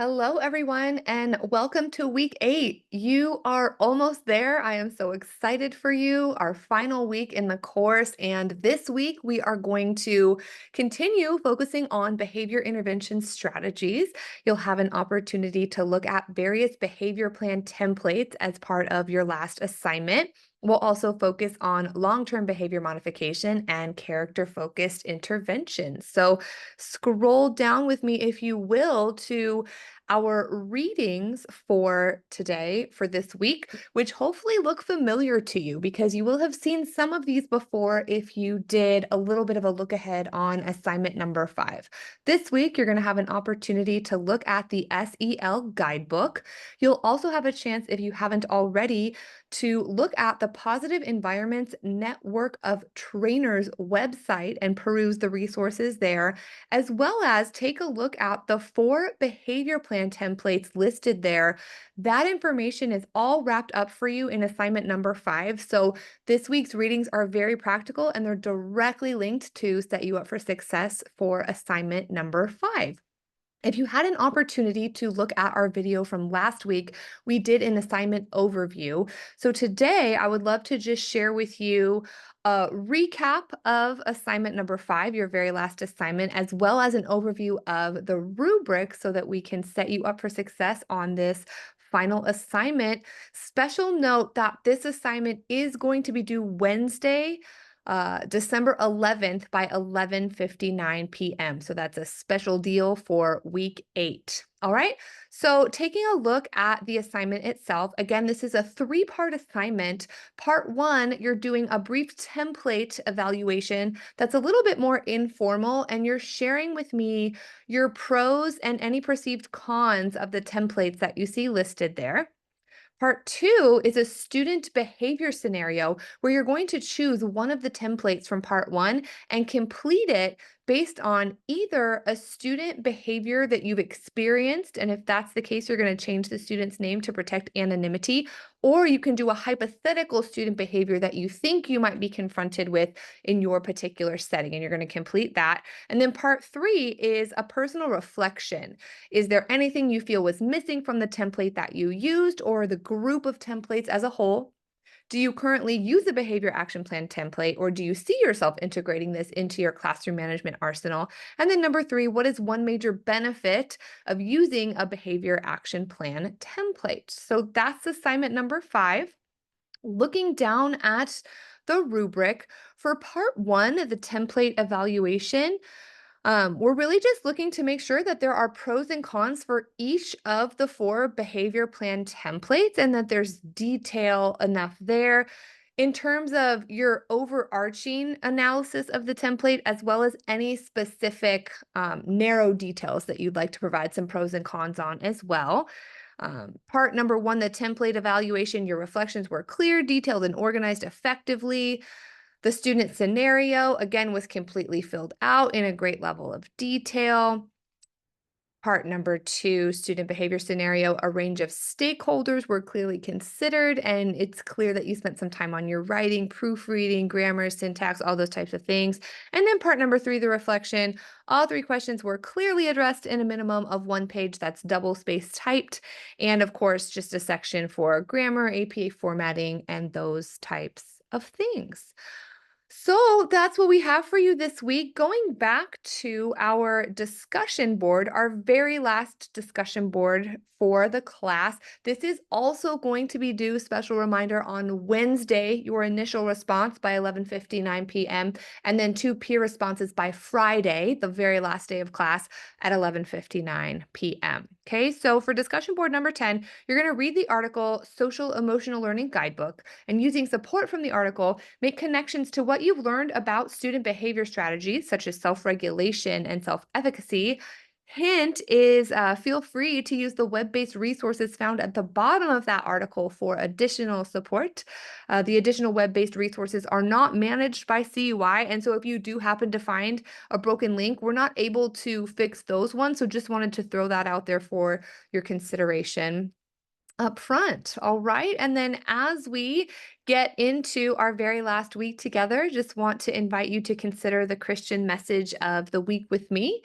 Hello, everyone, and welcome to week 8. You are almost there. I am so excited for you. Our final week in the course. And this week, we are going to continue focusing on behavior intervention strategies. You'll have an opportunity to look at various behavior plan templates as part of your last assignment. We'll also focus on long-term behavior modification and character-focused interventions. So scroll down with me, if you will, to our readings for today, for this week, which hopefully look familiar to you because you will have seen some of these before if you did a little bit of a look ahead on assignment number 5. This week, you're going to have an opportunity to look at the SEL guidebook. You'll also have a chance, if you haven't already, to look at the Positive Environments Network of Trainers website and peruse the resources there, as well as take a look at the 4 behavior plan templates listed there. That information is all wrapped up for you in assignment number 5. So this week's readings are very practical and they're directly linked to set you up for success for assignment number 5. If you had an opportunity to look at our video from last week, we did an assignment overview. So today I would love to just share with you a recap of assignment number 5, your very last assignment, as well as an overview of the rubric so that we can set you up for success on this final assignment. Special note that this assignment is going to be due Wednesday, December 11th by 11:59 p.m. So that's a special deal for week 8. All right. So taking a look at the assignment itself, again, this is a 3-part assignment. Part 1, you're doing a brief template evaluation that's a little bit more informal, and you're sharing with me your pros and any perceived cons of the templates that you see listed there. Part 2 is a student behavior scenario where you're going to choose one of the templates from part 1 and complete it based on either a student behavior that you've experienced, and if that's the case, you're going to change the student's name to protect anonymity, or you can do a hypothetical student behavior that you think you might be confronted with in your particular setting, and you're going to complete that. And then part 3 is a personal reflection. Is there anything you feel was missing from the template that you used or the group of templates as a whole? Do you currently use a behavior action plan template, or do you see yourself integrating this into your classroom management arsenal? And then number 3, what is one major benefit of using a behavior action plan template? So that's assignment number 5. Looking down at the rubric for part 1, the template evaluation, we're really just looking to make sure that there are pros and cons for each of the 4 behavior plan templates and that there's detail enough there in terms of your overarching analysis of the template, as well as any specific narrow details that you'd like to provide some pros and cons on as well. Part number 1, the template evaluation, your reflections were clear, detailed, and organized effectively. The student scenario, again, was completely filled out in a great level of detail. Part number 2, student behavior scenario, a range of stakeholders were clearly considered, and it's clear that you spent some time on your writing, proofreading, grammar, syntax, all those types of things. And then part number 3, the reflection, all 3 questions were clearly addressed in a minimum of 1 page that's double space typed. And of course, just a section for grammar, APA formatting, and those types of things. So that's what we have for you this week. Going back to our discussion board, our very last discussion board for the class. This is also going to be due, special reminder, on Wednesday, your initial response by 11:59 p.m., and then 2 peer responses by Friday, the very last day of class, at 11:59 p.m. Okay, so for discussion board number 10, you're going to read the article Social Emotional Learning Guidebook, and using support from the article, make connections to what you've learned about student behavior strategies such as self-regulation and self-efficacy. Hint is feel free to use the web-based resources found at the bottom of that article for additional support. The additional web-based resources are not managed by CUI, and so if you do happen to find a broken link, we're not able to fix those ones, so just wanted to throw that out there for your consideration up front. All right. And then as we get into our very last week together, just want to invite you to consider the Christian message of the week with me.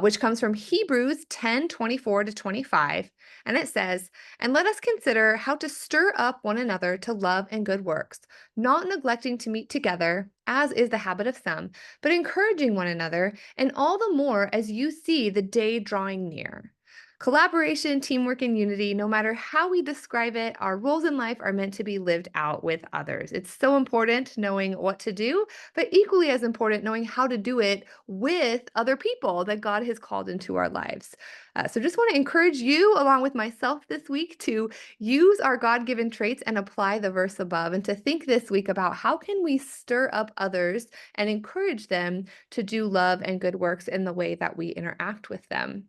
which comes from Hebrews 10:24 to 25. And it says, "And let us consider how to stir up one another to love and good works, not neglecting to meet together, as is the habit of some, but encouraging one another, and all the more as you see the day drawing near." Collaboration, teamwork, and unity, no matter how we describe it, our roles in life are meant to be lived out with others. It's so important knowing what to do, but equally as important, knowing how to do it with other people that God has called into our lives. So just want to encourage you, along with myself this week, to use our God-given traits and apply the verse above, and to think this week about how can we stir up others and encourage them to do love and good works in the way that we interact with them.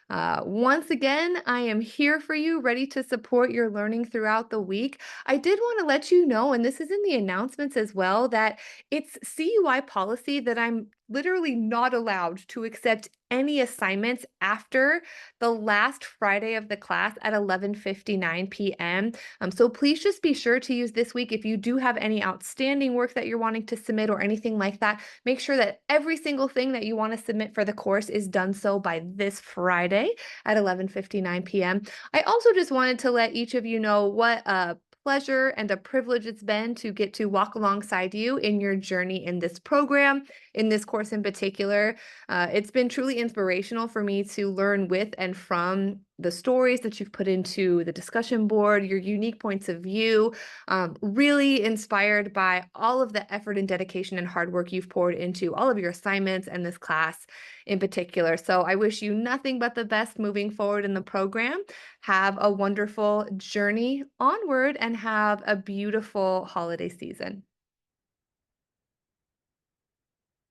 Once again, I am here for you, ready to support your learning throughout the week. I did want to let you know, and this is in the announcements as well, that it's CUI policy that I'm literally not allowed to accept any assignments after the last Friday of the class at 11:59 p.m. So please just be sure to use this week if you do have any outstanding work that you're wanting to submit or anything like that. Make sure that every single thing that you want to submit for the course is done so by this Friday at 11:59 p.m. I also just wanted to let each of you know what a pleasure and a privilege it's been to get to walk alongside you in your journey in this program, in this course in particular. It's been truly inspirational for me to learn with and from the stories that you've put into the discussion board, your unique points of view, really inspired by all of the effort and dedication and hard work you've poured into all of your assignments and this class in particular. So I wish you nothing but the best moving forward in the program. Have a wonderful journey onward and have a beautiful holiday season.